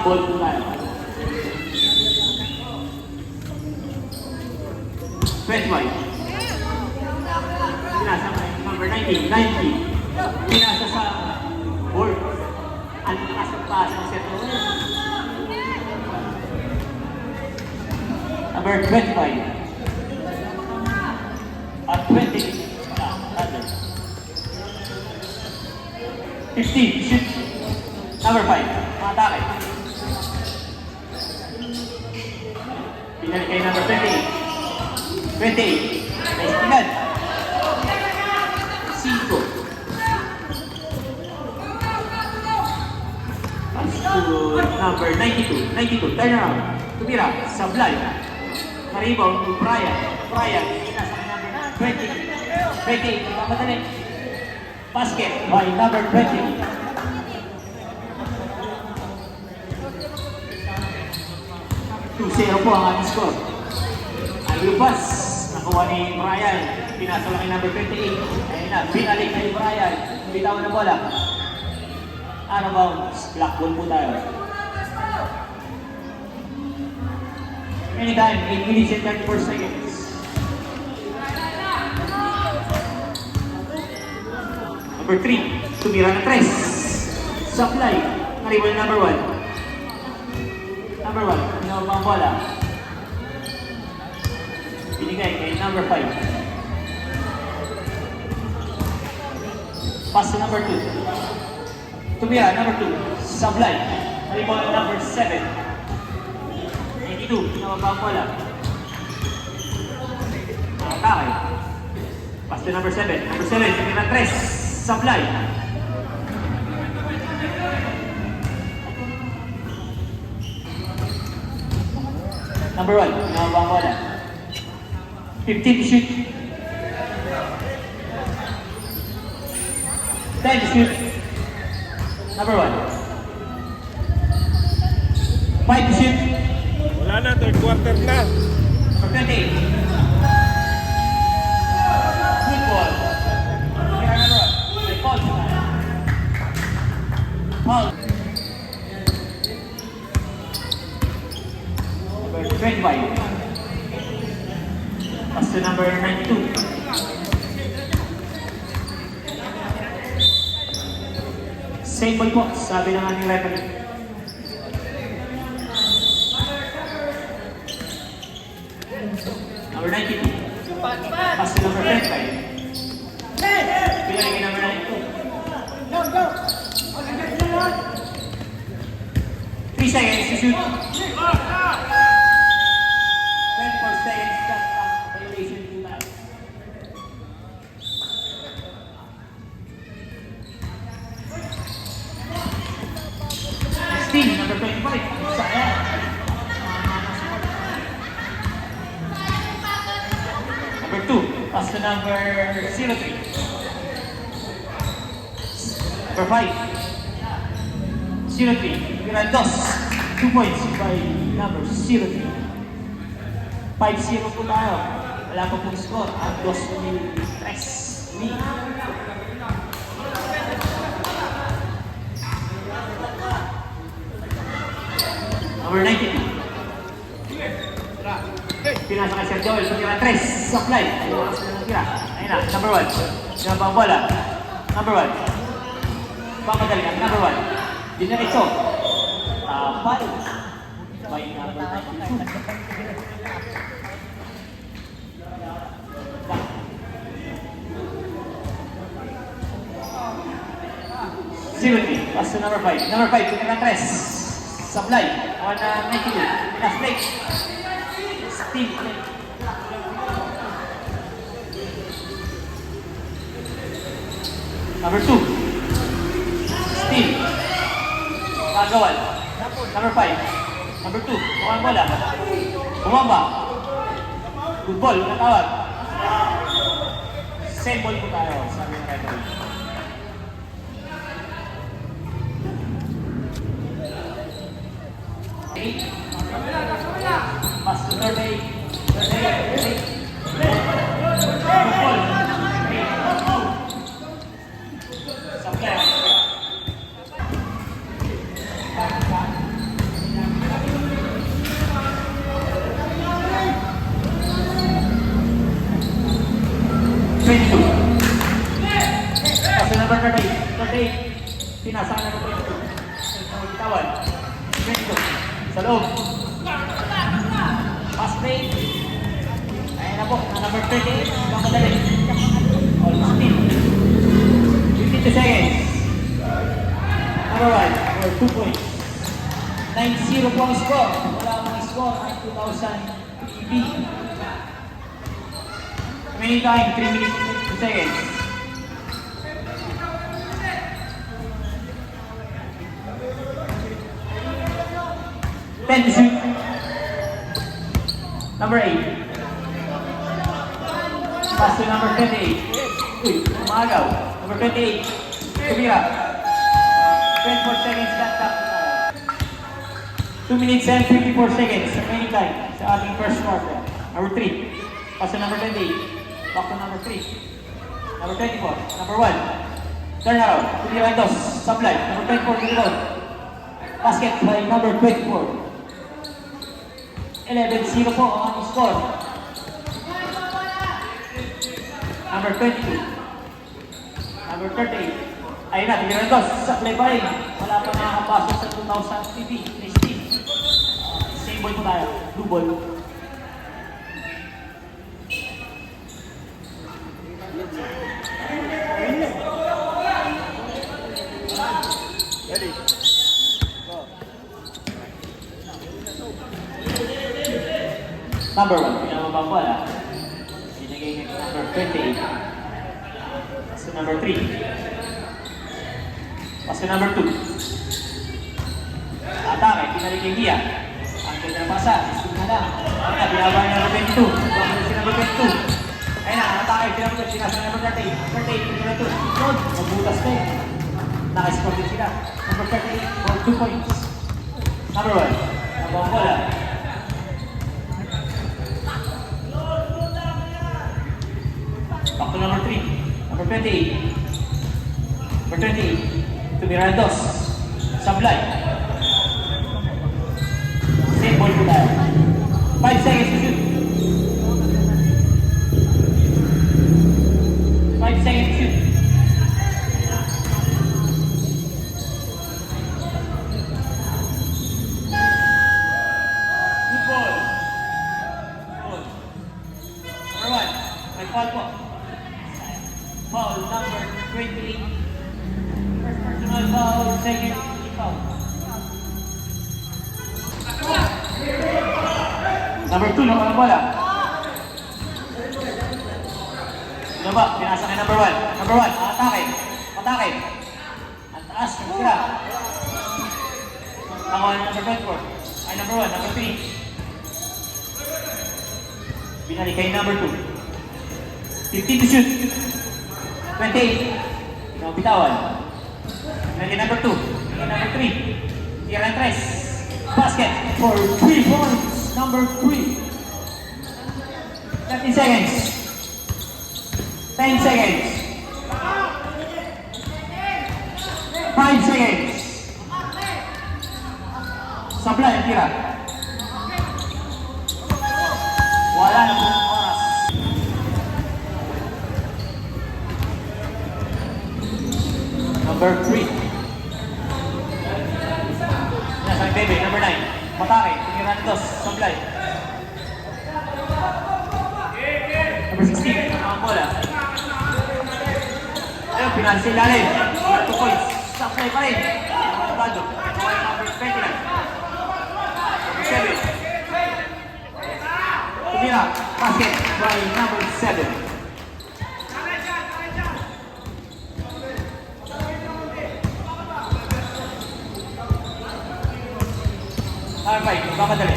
Ball po tayo. 25. Pinasa kay number 19. 90. Pinasa sa board. Ang lakas ng pass ng set over. Number 25. At 20. Under. 15. Shoot. Number 5. Matake. Pinalik kay number 28. 28. Nice pinad. 5. Pass to number 92. 92. Turn around. Tumira. Sablay. Karibong to Brian. Brian. Pinasa kay number 20. 28. Mamadali. Basket by number 20. 2-0 po ang ating score. Ang pass, nakuha ni Brian. Pinasa lang kay number 28. Ayun na, binalik kay Brian. Bitawan na bola. Ano ba? Black ball po tayo. Anytime, 8 minutes and 34 seconds. Number 3, tumira na 3. Supply, karibol number 1. Number 1, pinawag ang bola. Binigay kay number 5. Pass to number 2. Tumira, number 2. Sablay. Karibol number 7. 92, pinawag ang bola. Atake. Pass to number 7. Number 7, tumira 3. Sablay. Number 1, pinawag bola. 15 to shoot. 10 to shoot. Number 1. 5 to shoot. Wala na, third quarter na. Number 28. Good ball. Here number 1. May call po tayo. Foul. Number 25. Pass to number 92. Same ball po, sabi ng aming referee. Number 92. Pass to number 25. Pinalik kay number 92. 3 seconds to shoot. 24 seconds, that's a violation po tayo. Next team, number 25. Sayang. Number 2, pass to number 03. Number 5. 03. Grandos. 2 points by number 03. 5-0 po tayo. Wala pa pong score. Ang 2,003. Number 92. Pinasa kay Sir Joel. Pagkira 3. Supply. Ayun na. Number 1. Sinabang bola. Number 1. Papadali ang number 1. Dinerecho. Tapat. By number 92. Pass to number 5. Number 5, pagkira 3. Supply. 192. Pinas break. Steve. Number 2. Steve. Kagawan. Number 5. Number 2. Bumang bola. Bumamba. Good ball. Natawag. Same ball po tayo. Sabi ng referee. Pass to third eight. number 38. Papadali. Almost 52 seconds. Number 1 for 2 points. 9-0 po ang score. Wala pang score ang 2000 PB. Remaining time, 3 minutes and 2 seconds. Ten to shoot. Number 8. Pass to number 28. Uy, umagaw. Number 28. Kumira. 24 seconds left up. 2 minutes and 54 seconds. Remaining time sa ating first quarter. Number 3. Pass to number 28. Back to number 3. Number 24. Number 1. Turn around. Kumira and dos. Supply. Number 24 to the road. Basket by number 24. 11-0 po ang ating score. Number 22. Number 38. Ayun na, tignan ito. Supply pa rin. Wala pa nakakapasok sa 2000 TV. Next team. Same ball po tayo. Blue ball. Ready? Number 1, pinamabang bola. Binigay ng number 28. Pass to number 3. Pass to number 2. Atake, pinalik yung Gia. Ang ganda na pasa, isip na lang. Ayun na, binabay ng number 22. Bumalik si number 22. Ayun na, atake, pinabalik sila sa number 38. Number 38, number 2. Road, mabutas na eh. Nakascore din sila. Number 38 for 2 points. Number 1, pinamabang bola. Back to number 3. Number 28. Number 28. To Mirandos. Sablay. Same ball po tayo. 5 seconds to shoot. 5 seconds to shoot. Good ball. Good ball. Number 1. May foul po. Foul number 28. First personal foul, second foul. Number 2, naman ang bola. Ano ba? Pinasa kay number 1. Number 1, atake. Atake. Ang taas, ang sira. Nakuha na number 24. Ay, number 1, number 3. Binalik kay number 2. 15 to shoot. 28. Ikaw bitawan. Nandiyan number 2. Nandiyan number 3. Tira ng 3. Basket for 3 points. Number 3. 30 seconds. 10 seconds. 5 seconds. Supply ang tira. Wala na po ang oras. Number 3. Nasaan bebe, number 9. Matake, tiniran dos, supply. Number 16, ang bola. Ayun, pinansin lalim. 2 points. Supply pa rin. Bado. Number 29. Number 7. Tumira, basket by number 7. Number 5, magkamadali.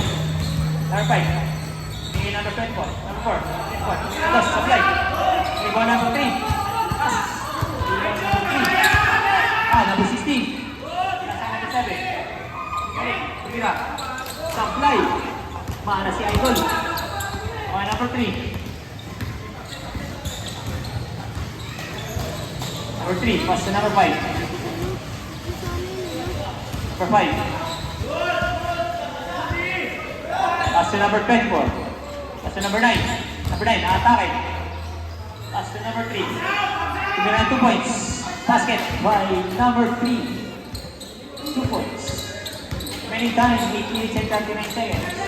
Number 5. Bigay number 24. Number 4. Dos, supply. Rebound number 3. Pass. Rebound number 3. Number 16. Pinasa number 7. Galing. Tumira. Supply. Maana si Idol. Okay, number 3. Number 3. Pass to number 5. Number 5. Pass to number 24. Pass to number 9. Number 9, atake. Pass to number 3. Tumira 2 points. Basket by number 3. 2 points. Remaining time, 8 minutes and 39 seconds.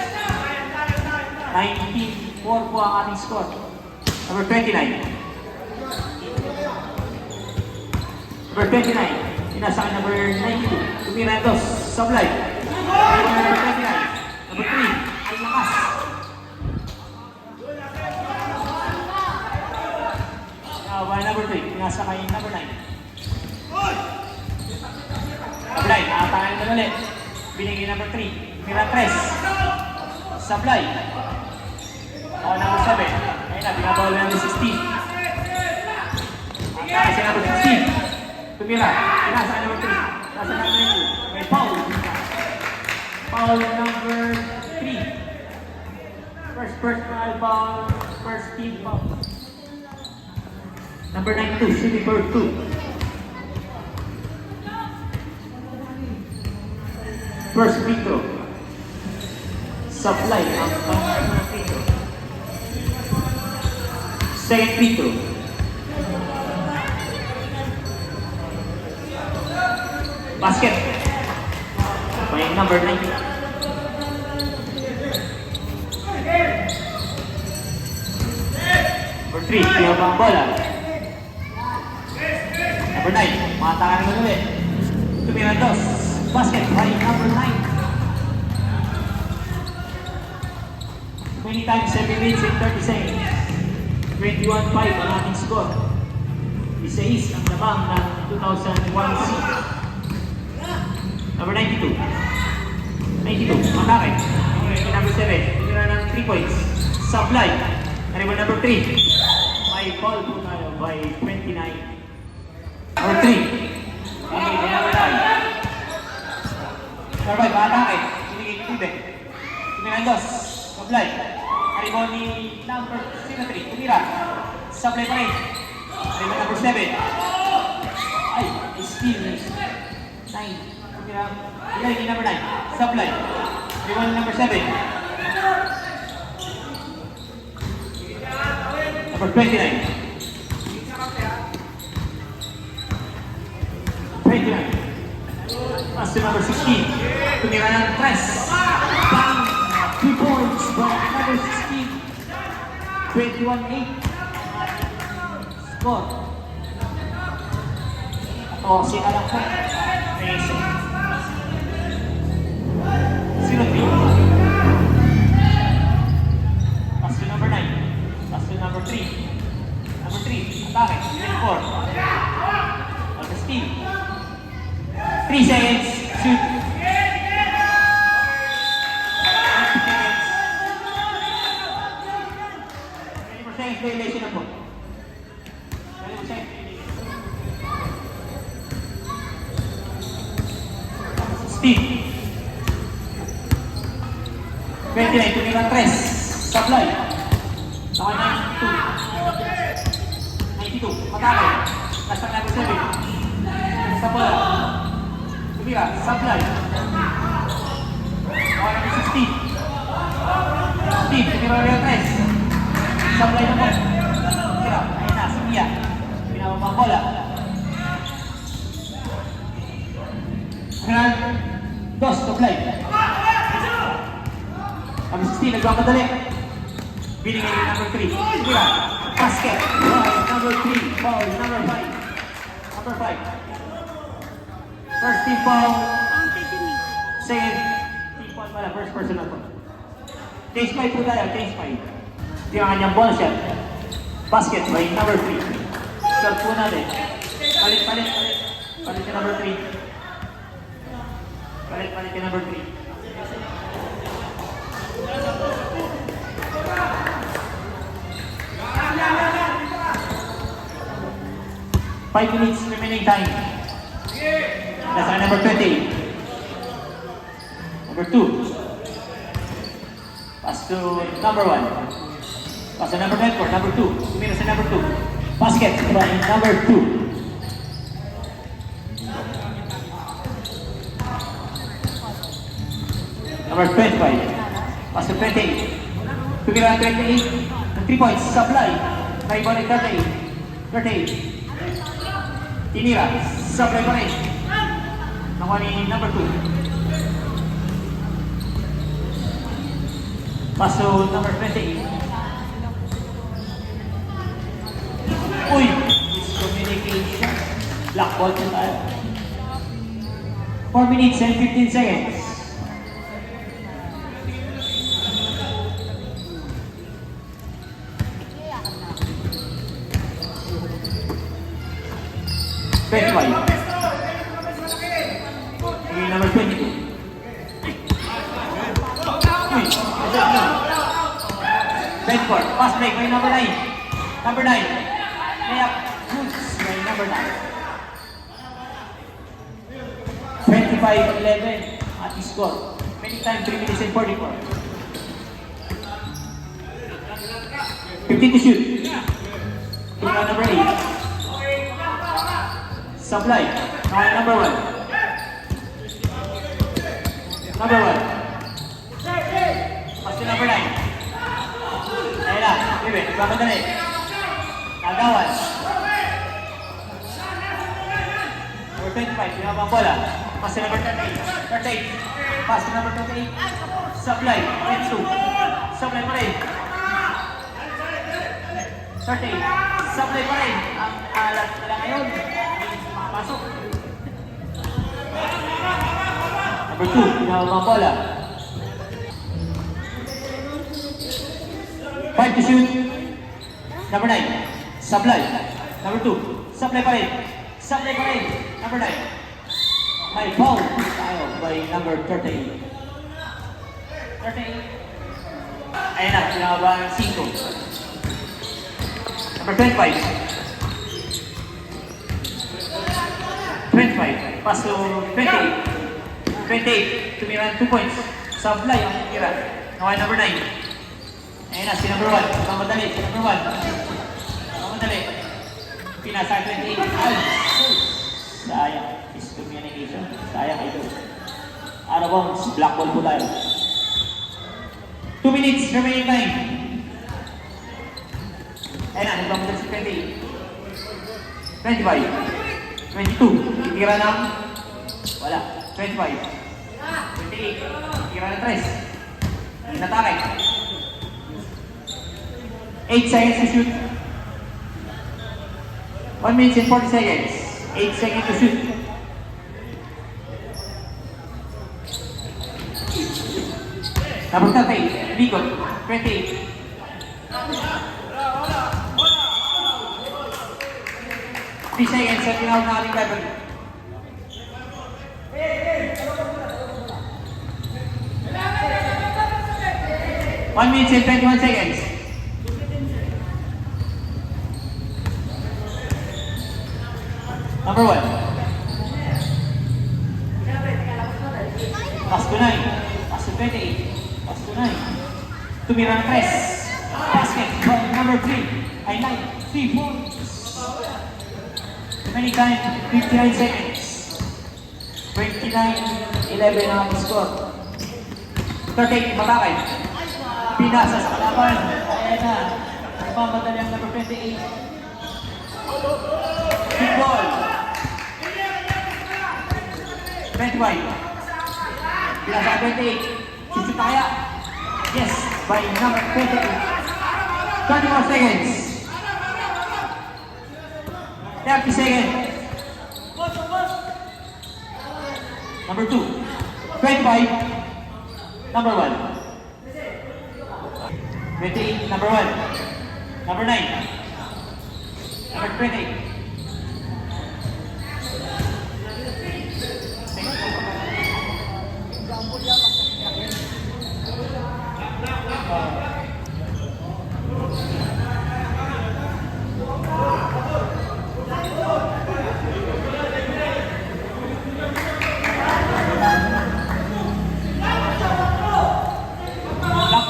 19-4 po ang ating score. Number 29. Number 29. Inasa ka number 92. Tumira dos. Sablay. Number 29. Number 3. Ay lakas. By number 3. Inasa kay number 9. Sablay. Nakatahan na ulit. Binigay number 3. Tumira 3. Sablay. Number 7. Ayun na, binabawal na number 16. Ang si number 16. Tumira. Inasa number 3. Nasa number 2. May foul. Foul number 3. First personal foul. First team foul. Number 92. Shooting for 2. First free throw. Supply ang pang free throw. Second free throw. Basket. By number 9. Number 3, pinaba ang bola. Number 9, makataka naman ulit. Tumira dos. Basket by number 9. 20 times 7 minutes and 30 seconds. 21-5 ang ating score. Isa-is ang lamang ng 2001 season. Number 92. 92, matake. Number 7, tinira ng 3 points. Supply. Arrival number 3. May ball po tayo by 29. Number 3. Okay, number 9. Number 5, matake. Binigay ni Tibe. Tinira ng dos. Supply. Arrival ni number 03. Tumira. Supply pa rin. Arrival number 7. Ay, steal. 9. Ilay ni number 9. Supply. Everyone number 7. Number 29. 29. Pass to number 16. Tumira ng tres. Bang! 2 points by number 16. 21-8. Score. O, sila lang po. Amazing. 0-3. Pass to number 9. Pass to number 3. Number 3, atake. 24. Number steal. 3 seconds. Shoot. 20 seconds violation na po. 20 seconds. Steal. 29, tumira 3. Supply. Saka 92. 92, matake. Nasa number 7. Sa bola. Tumira, supply. Saka number 16. Steve, tumira rin 3. Supply na po. Tumira, ayun na, Sumia. Pinababang bola. Kailan, dos, supply. Number 16, nagkamadali. Binigay ni number 3. Tumira. Basket. Foul, number 3. Foul, number 5. Number 5. First team foul. Second team foul pala. First personal foul. Change 5 po tayo. Change 5. Ito yung kanyang ball shot. Basket by number 3. Start po natin. Palit. Palit ka number 3. Palit ka number 3. 5 minutes remaining time. That's our number 20. Number 2. Pass to number 1. Pass to number 9 for number 2. Tumira sa number 2. Basket by number 2. Number 25. Pass to 28. Tumira 28. 3 points. Supply. By 38. 38. Tinira, supply pa rin. Nakuha ni number 2. Pass to number 28. Uy! Miscommunication. Black ball po tayo. 4 minutes and 15 seconds. Number 22. Bedford, pass break by number 9. Number 9. Layup, Woods by number 9. 25-11 at the score. Many time 3 minutes and 44. 15 to shoot. Number 8. Supply. Now number 1. Number 1. Pass to number 9. Ayun na. Bibi, ipapagdali. Nagawan. Number 25. Pinapang bola. Pass to number 38. 38. Pass to number 38. Supply. 22. Supply pa rin. 38. Supply pa rin. Ang alat nila ngayon. Pasok. Number 2, pinawang bola. 5 to shoot. Number 9, supply. Number 2, supply pa rin. Supply pa rin. Number 9. May foul tayo by number 38. 38. Ayun na, pinawang 5. Number 25. 25, pass to 28. 28, tumira 2 points. Supply ang tira. Naway number 9. Ayun na, si number 1. Mamadali, si number 1. Mamadali. Pinasa 28. Ay! Sayang. Miscommunication. Sayang ito. Out of bounds. Black ball po tayo. 2 minutes remaining time. Ayun na, nagpamadali si 28. 25. 22, tira ng wala, 25 28, tira ng 3 natake 8 seconds to shoot 1 minute and 40 seconds 8 seconds to shoot number 38, Bigot 28 3 seconds at tinawag na ating level. One minute and 21 seconds. Number 1. Pass to 9. Pass to 28. Pass to 9. Tumira ng 3. Basket by number 3. Ay 9. 3 points. Many time, 59 seconds. 29-11 ang score. 38, matakay. Pinasa sa kalaban. Ayan na. Nagmamadali ang number 28. Big ball. 25. Pinasa 28. Susutaya. Yes, by number 28. 20 more seconds. 30 seconds. Number 2. 25. Number 1. 28. Number 1. Number 9. Number 28.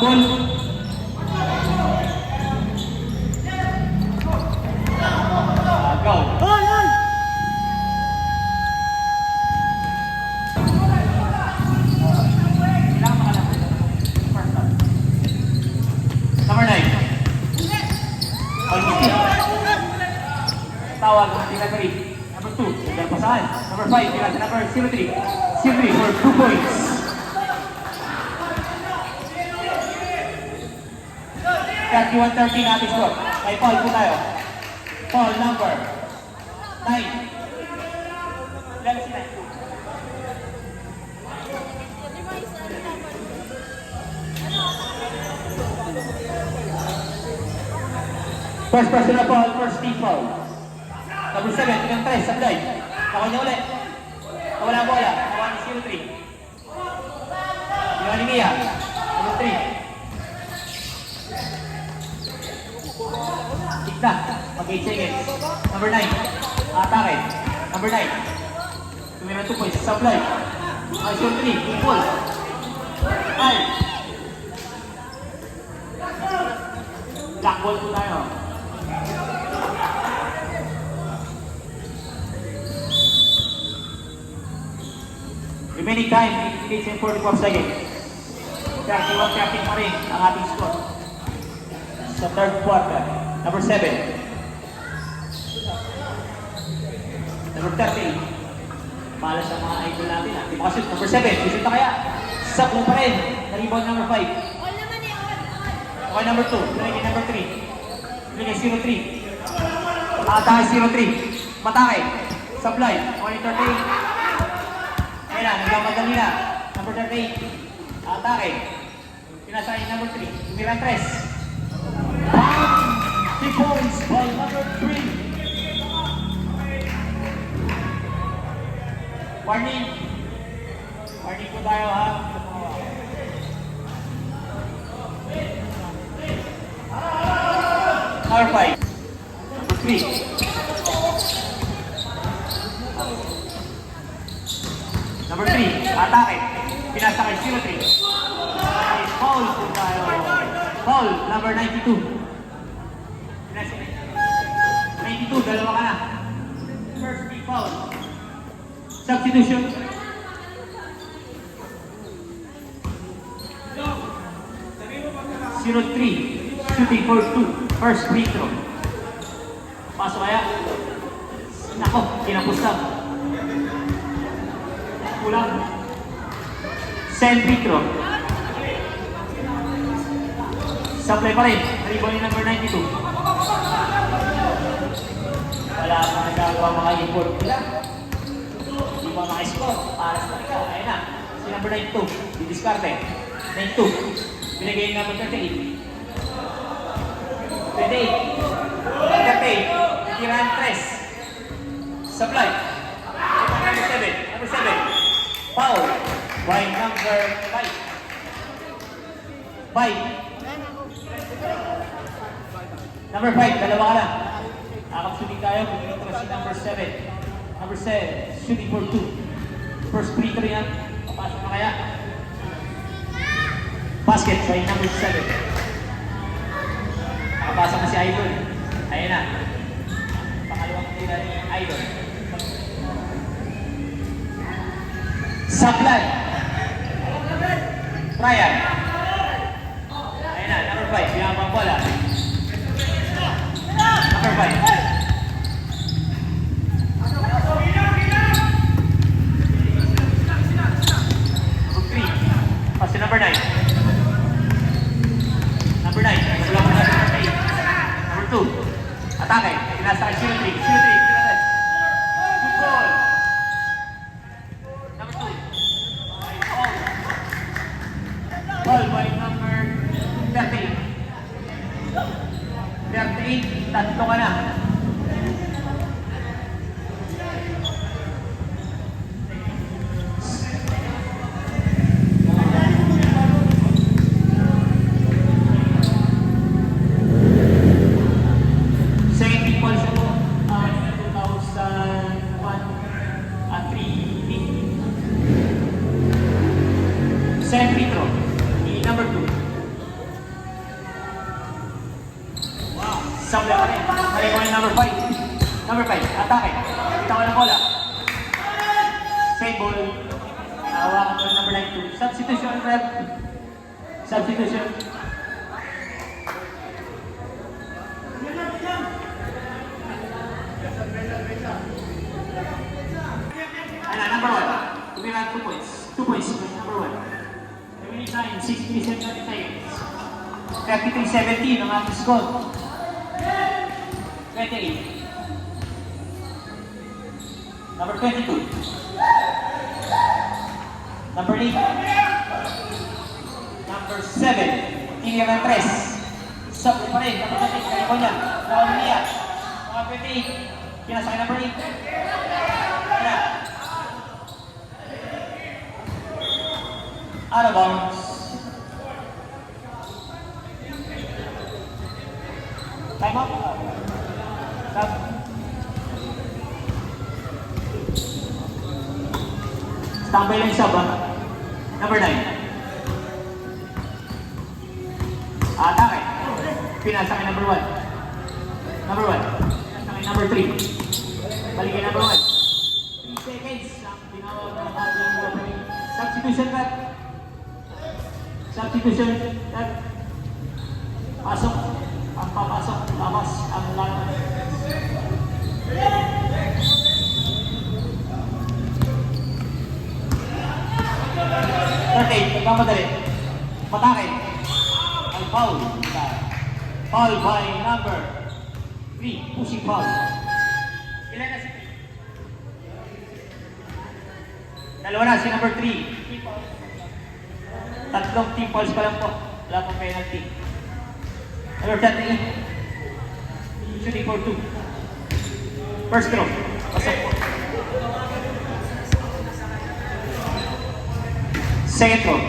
Ball. Go. Hoy, hoy! Number 9. Tawag ng referee. Number 2, nagpasahan. Number 5, number 03. 03 for 2 points. 31-13 natin score. May foul po tayo. Foul number 9. Ilan sila? First personal foul, first team foul. Number 7, ilang 3, sablay. Nakuha niya ulit. Nawala ang bola. Nakuha ni 0-3. Ginawa ni Mia. Number 3. Tigna. Mag-8 seconds. Number 9. Atake. Number 9. Tumira 2 points. Sablay. Ay, 0-3. Good ball. 5. Black ball po tayo. Remaining time, 8 minutes and 44 seconds. 31-13 pa rin ang ating score. Sa third quarter. Number 7. Number 13. Malas ang mga idol natin. Di makashoot. Number 7. Shoot na kaya. Saklo pa rin. Na-rebound number 5. Okay, number 2. Pinagay number 3. Pinagay 0-3. Atake 0-3. Matake. Supply. Okay, 38. Ayan na, nagmamadali na. Number 38. Atake. Pinasay number 3. Tumira 3. 3 points by number 3. Warning. Warning po tayo ha. Number 5. Number 3. Number 3, atake. Pinasa kay 0-3. Ay, foul po tayo. Foul, number 92. Pinasa kay 92, dalawa ka na. First free foul. Substitution. Shooting for 2. First free throw. Pasok kaya. Nako, kinapos lang. Kulang. Send free throw. Supply pa rin. Rebound ni number 92. Wala pa nagagawa mga import nila. Hindi pa maka-score. Paras na ikaw. Ayun na. Si number 92. Didiskarte. 92. Binigay yung number 38. 28. 38. Tirahan 3. Supply. Number 7. Number 7. Foul by number 5. 5. Number 5, dalawa ka lang. Shooting tayo, bumili ka si number 7. Number 7, shooting for 2. First free throw yan. Papasok na kaya. Basket by number 7. Nakapasok na si Idol. Ayan na. Pangalawang tira ni Idol. Supply. Trial. Ayan na, number 5. Yung ang bola. Number 5. Number 3. Pass to number 9. Number 9. Number 8. Number 2. Atake. Pinasa kay 0-3. 0-3. Good ball. Number 2. Ball by number 38. 38, tatlo ka na. Second team ball siya po, 2001 at 3. Second free throw, number 2. Sablay pa rin. Narinig mo yung number 5. Number 5, atake. Kita ko ng bola. Same ball. Hawakan ko yung number 92. Substitution, rep. Substitution. Ano, number 1. Tumira 2 points. 2 points. Number 1. Remaining time, 6 minutes and 30 seconds. 33-17 ang ating score. 28. Number 22. Number 8. Number 7. Tingnan ng 3. Sabi pa rin. Number 28. California. Nauliya. Number 28. Pinasakay number 8. Kaya. Out of bounds. Time out. Stop. Standby lang sub, ha? Number 9. Atake. Pinasa kay number 1. Number 1. Pinasa kay number 3. Balik kay number 1. 3 seconds. Ang tinawag ng ating referee. Substitution cut. Substitution cut. Pasok. Ang papasok. Labas. Ang laban. Pagkamadali. Patake. Ang foul. Foul by number 3. Pushing foul. Ilan na si 3? Dalawa na si number 3. Tatlong team fouls pa lang po. Wala pang penalty. Number 38. Shooting for 2. First throw. Pasok po. Second throw.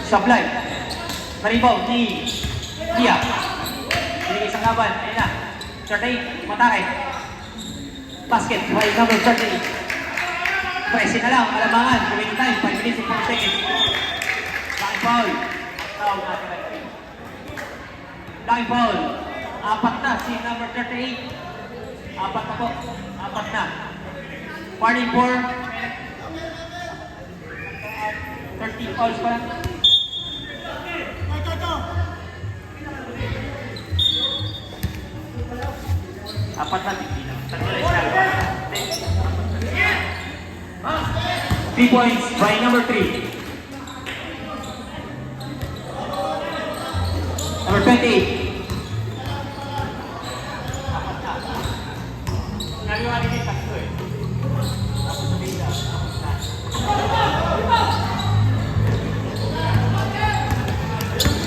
Sublime. Maribaw ni Dia. Binigay sa laban. Ayan na. 38. Matake. Basket by number 38. Pressing na lang. Alamangan. Gawin time. 5 minutes and 4 seconds. Laki foul. Foul natin ang 3. Laki foul. Apat na si number 38. Apat na po. Apat na. Warning for 30 fouls pa lang. Apat na tigil. 3 points by number 3. Number 28. Naliwali din tatlo eh.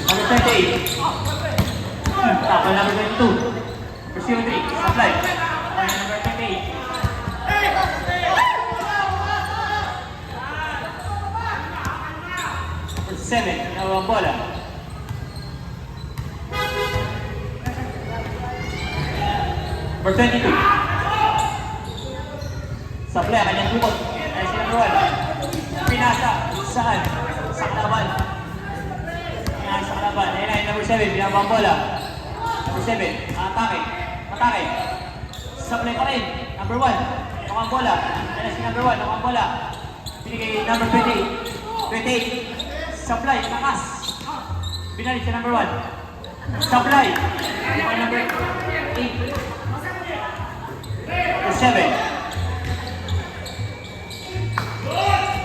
Number 28. Tapos number 22. Number 03. Supply. Number 28. Number 7. Nawawang bola. Number 22. Supply. Kanyang bukod. Ay si number 1. Pinasa. Saan? Sa kalaban. Sa kalaban. Ayan ay number 7. Binabang bola. Number 7. Atake. Atake. Supply pa rin. Number 1. Nakang bola. Ayan si number 1. Nakang bola. Binigay number 28. 28. Supply. Takas. Binalik si number 1. Supply. Binigay number 8. Number 7.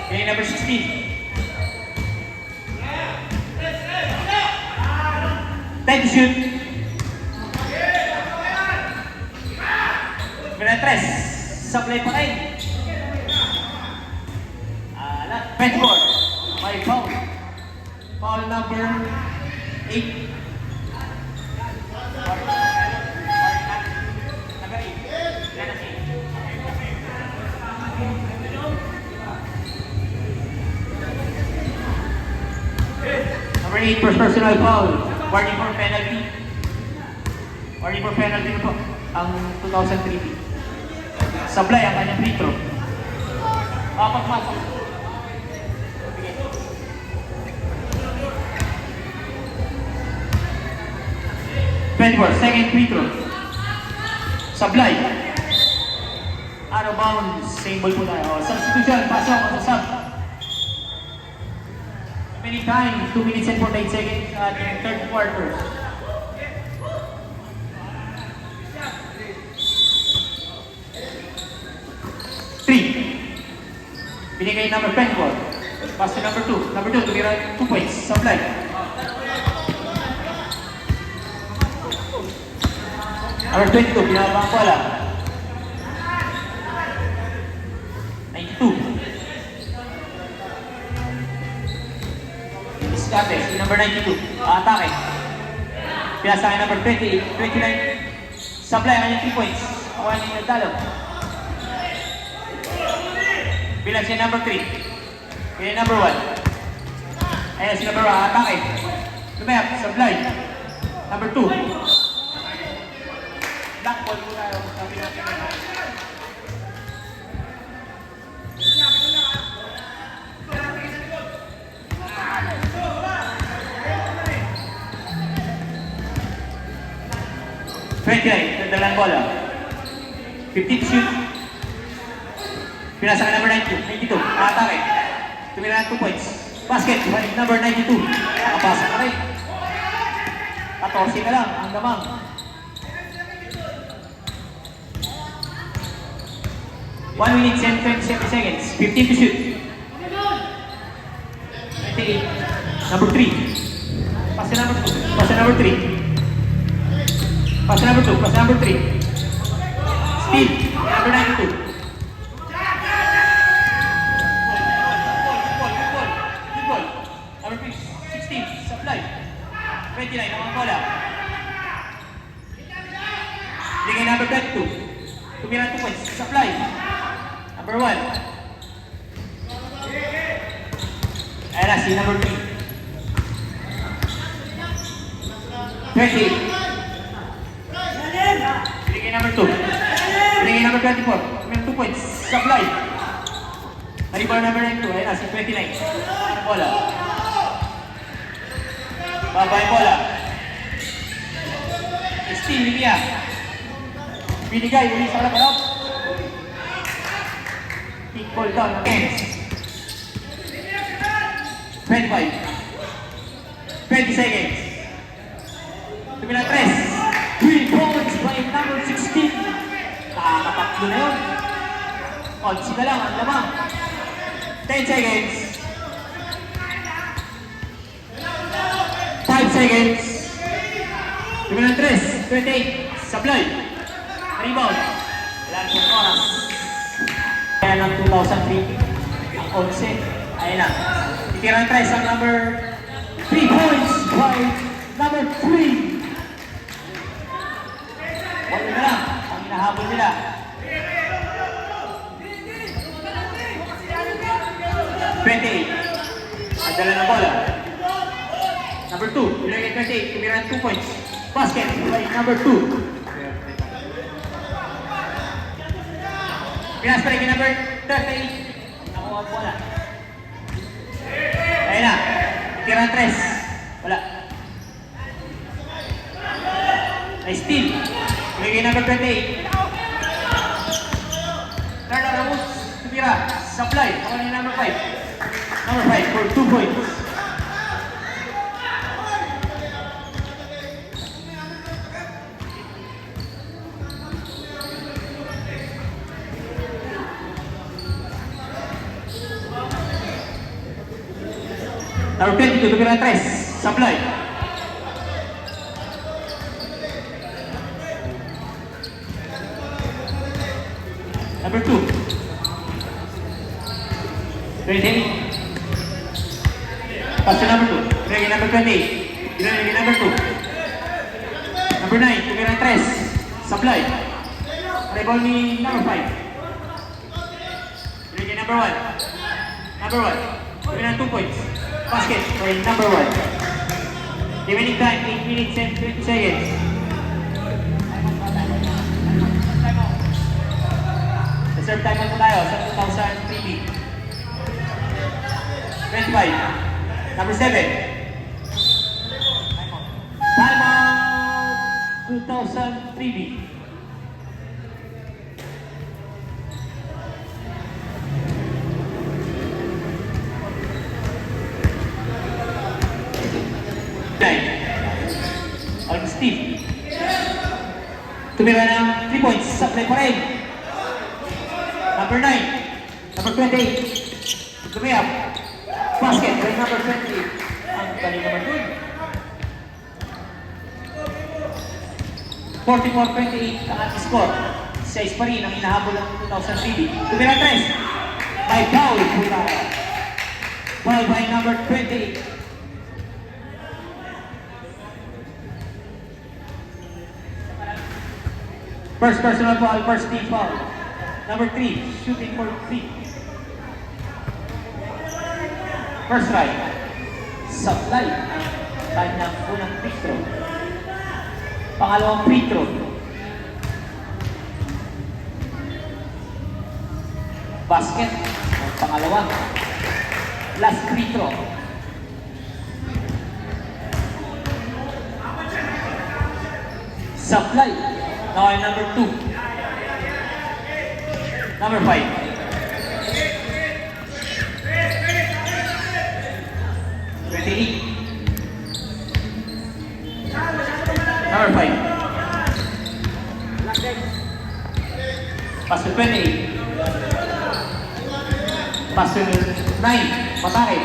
Binigay number 16. Time to shoot. Menetres. Supply pa rin. Bedford. May foul. Foul number 8. Number 8 for personal foul. Warning for penalty. Warning for penalty na po. Ang 2003. Sablay ang kanyang free throw. Apat masok. 24, second free throw. Sablay. Out of bounds. Same ball po tayo. Substitution. Pasok sa sub. Remaining time, 2 minutes and 48 seconds at third quarter. Binigay number 24. Pass to number 2. Number 2, tumira 2 points. Supply. Number 22, pinababa ang bola. 92. Diskarte, si number 92. Atake. Pinasa kay number 20, 29. Supply ang kanyang 3 points. Kuha niya yung nagdalo. Bilang siya number 3. Kaya number 1. Ayan si number 1. Atake. Lumayap. Supply. Number 2. Black ball po tayo. Sabi natin. Dalang bola. 50 to shoot. Pinasa ka number 92. Atake. Tumira ng 2 points. Basket. Number 92. Nakapasa ka rin. 14 na lang. Ang damang. One minute and 27 seconds. 15 to shoot. 28. Number 3. Pass to number 2. Pass to number 3. Pass number 2, pass number 3. Steve, number 92. Good ball. Number 16, supply. 29, ang bola. Bigay number 22. Tumira 2 points, supply. Number 1. Ayan na, si number 3. 28. Binigay number 2. Binigay number 24. May 2 points. Supply. Rebound number 2. Ayan na, si 29. Ano bola? Baba yung bola. Steal, Lilia. Binigay, uli sa kalap-kalap. Pick ball down ng ends. 25. 20 seconds. Tumilang 3. 3 points by number 16. Nakakatatlo na yun. Odds ka lang, ang lamang. 10 seconds. 5 seconds. Tumilang 3. 28. Supply. Rebound. Wala ng oras. Kaya ng 2003. Ang 11. Ayan na. Titira ng 3 ang number 3 points by number 3. Wala na lang, ang hinahabol nila. 28. Ang dala ng bola. Number 2. Ilagay 28. Tumira ng 2 points. Basket by number 2. Pinas pa rin kay number 38. Nakuha ang bola. Ayun na. Tira ng 3. Wala. Ay steal. Ilagay number 28. Turn on Ramos. Tumira. Supply. Ako na yung number 5. Number 5 for 2 points. Number 22. Tumira 3. Supply. Number 2. 28. Pass to number 2. Ilagay number 28. Ilagay number 2. Number 9. Tumira 3. Supply. Reball ni number 5. Ilagay number 1. Number 1. Tumira 2 points. Basket by number 1. Remaining time 8 minutes and 20 seconds. Reserve time po tayo sa 2003. 25. Number 7. Time out 2003. Alvin Steve. Tumira ng 3 points. Supply pa rin. Number 9. Number 28. Tumiyap. Basket by number 20. Ang galing naman dun. 44-28 ang ating score. 6 pa rin ang hinahabol ng 2003. Tumira 3. May foul po tayo. Foul by number 28. First personal foul, first team foul. Number 3, shooting for 3. First try. Supply ang kanyang unang free throw. Pangalawang free throw. Basket ang pangalawa. Last free throw. Supply. Now ay number 2. Number 5. Number 5. Pass to 28. Pass to 9. Matake.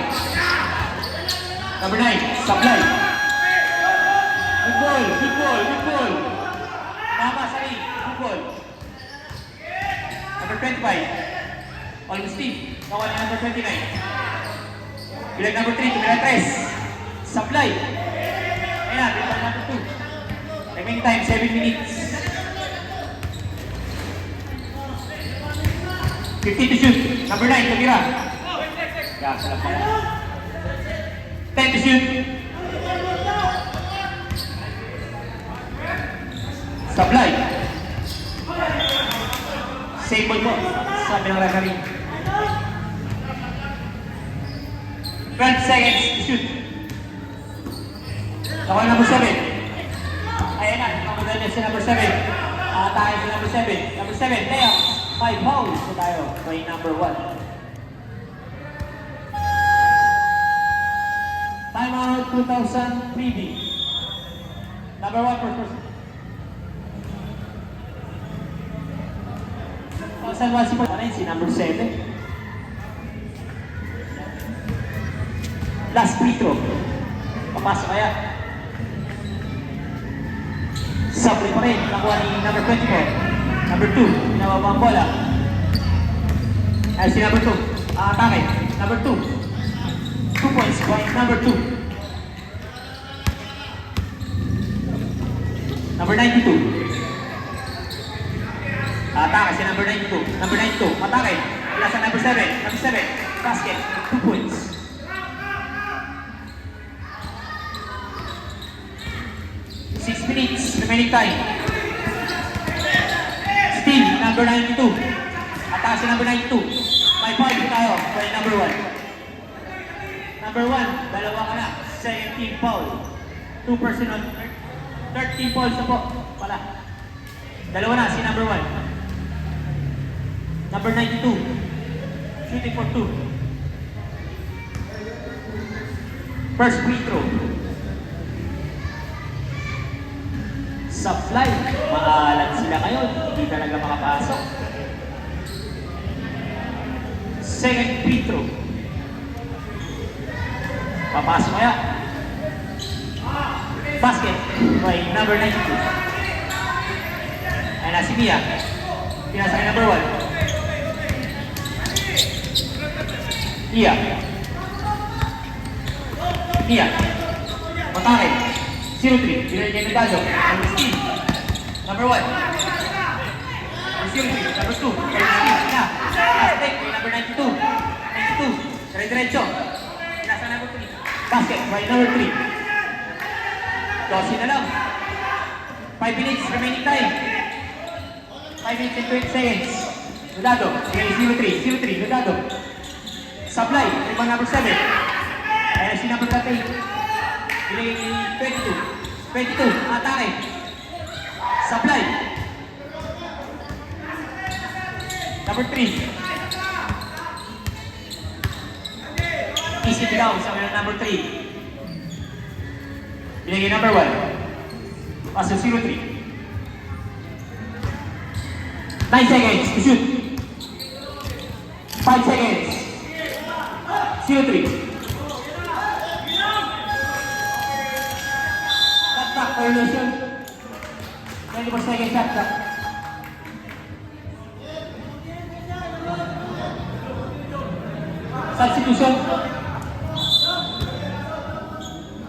Number 9. Supply. Good ball. Good ball. Good ball. Tama sa ring. Good ball. Number 25. Almost team. Nakuha niya number 29. Bilang number 3. Tumira 3. Supply. Ayan na. Bilang number 2. Remaining time, 7 minutes. 15 to shoot. Number 9, tumira. Yeah, salam pala. 10 to shoot. Supply. Save ball po. Sabi ng referee. 12 seconds to shoot. Nakuha number 7. Ayan na, nakamadal niya si number 7. Tayo si number 7. Number 7, layup. 5 fouls po tayo by number 1. Time out 2000 freebie. Number 1 first person. 2001 si Paul. Si number 7. Last free throw. Papasok kaya. Supply pa rin. Nakuha ni number 24. Number 2. Pinababa ang bola. Ay si number 2. Atake. Number 2. 2 points by number 2. Number 92. Atake si number 92. Number 92. Atake. Wala sa number 7. Number 7. Basket. 2 points. Minutes, remaining time. Still, number 92. Atakas si number 92. May foul tayo by number 1. Number 1, dalawa ka na. Second team foul. 2 personal. Third team foul na po. Pala. Dalawa na si number 1. Number 92. Shooting for 2. First free throw. Supply. Maalat sila ngayon. Hindi talaga makapasok. Second free throw. Papasok kaya. Basket by number 92. Ayan na si Mia. Pinasa kay number 1. Mia. Mia. Matake. 0-3. Binalik kay Medallo. Number 16. Number 1. Number 0-3. Number 2. Number 16. Na. Last break kay number 92. 92. Dire-diretso. Pinasa number 3. Basket by number 3. Dossi na lang. 5 minutes remaining time. 5 minutes and 20 seconds. Medallo. Binalik 0-3. 0-3. Medallo. Supply. Rebound number 7. Ayan si number 38. Binigay 22. 22. Atake. Supply. Number 3. Easy down sa kanya number 3. Binigay number 1. Paso 0-3. 9 seconds to shoot. 5 seconds. 0-3. Violation. 24 seconds shot clock. Substitution.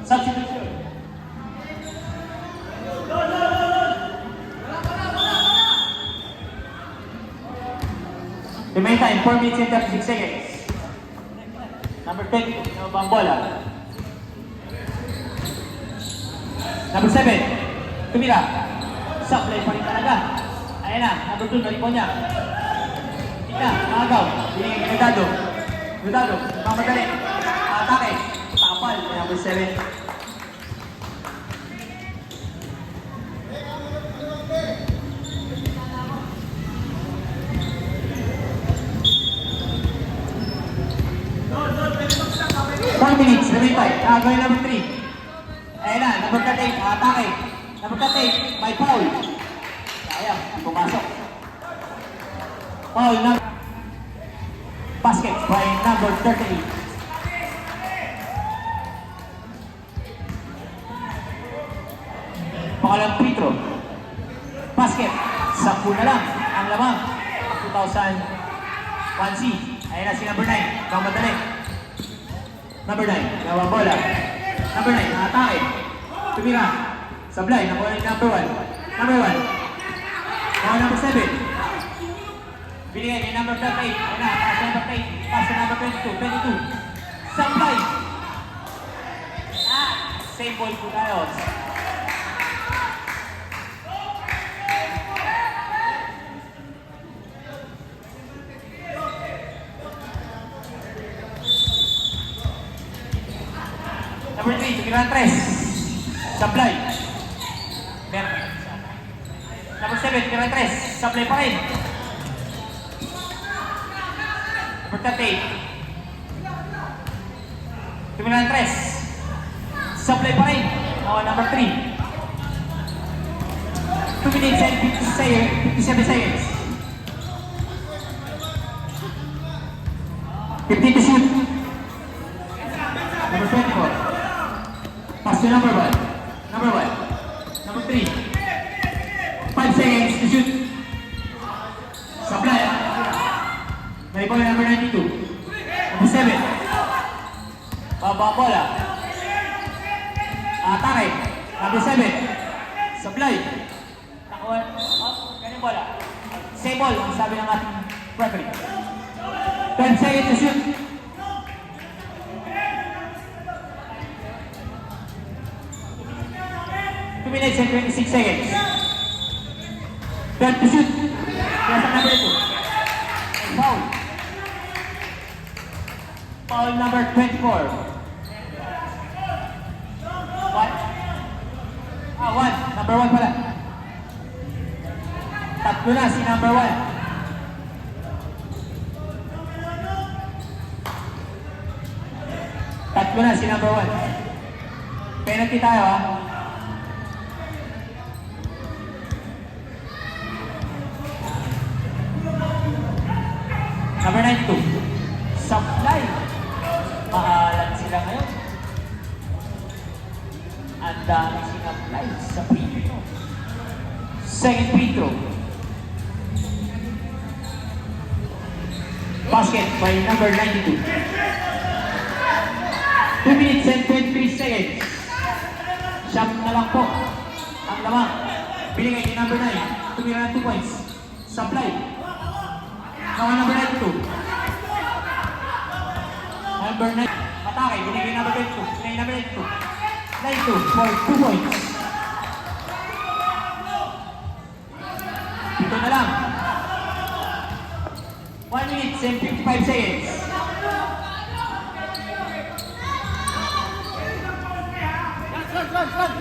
Substitution. Remain time, 4 minutes and 36 seconds. Number 10, ang bola. Number 7, tumira. Supply pa rin talaga. Ayan na, number 2, nalipon niya. Ika, nakagaw. Binigay kay Gudado. Gudado, mamadali. Atake. Tapal, number 7. Minutes, remain time. Gawin number 3. Ayan na, number 38, atake. Number 38, may foul. Ayan, pumasok. Foul na. Basket by number 38. Pangalang free throw. Basket. 10 na lang ang lamang. 2001C. Ayan na si number 9. Mamadali. Number 9, nawang bola. Number 9, atake. Tumira. Sablay, nakuha ni number 1. Number 1. Now number 7. Binigay ni number 38. Ayan na, pass to number 8. Pass to number 22. Sablay. Same ball po tayo. Number 3, tumira 3. Sablay. Number 7, tumira 3. Sablay pa rin. Number 38. Tumira 3. Sablay pa rin. Number 3. 2 minutes and 57 seconds. 15 to shoot. Number 24. Pass to number 1. Number 1. Number 3. 5 seconds to shoot. Supply. May bola number 92. Number 7. Baba ang bola. Atake. Number 7. Supply. Nakuha. Ganyan bola. Same ball ang sabi ng ating referee. 10 seconds to shoot. 2 minutes and 26 seconds. 12 to shoot. Yes, number 2. Foul. Foul number 24. 1. Number 1 pala. Tatlo na si number 1. Tatlo na si number 1. Penalty tayo ha. Number 92. Supply. Maalat sila ngayon. Ang dami sinaply sa free throw. Second free throw. Basket by number 92. 2 minutes and 23 seconds. Shot na lang po. Ang lamang. Binigay ni number 9. Tumira ng 2 points. Supply. Nawa number 92. Number 9. Atake. Binigay number 22. Binigay number 92. 92 for 2 points. Ito na lang. 1 minute and 55 seconds.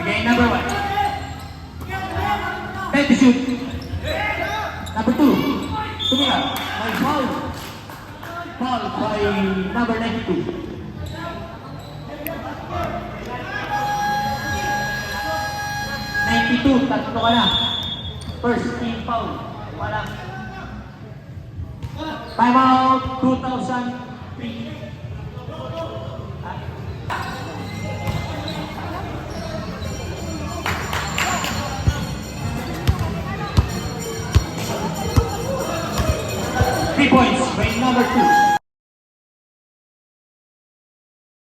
Bigay number 1. 10 to shoot. Number 2. Tumira. May foul. Foul by number 92. 92, tatlo ka na. First team foul. Wala. Time out 2003. 3 points, by number 2.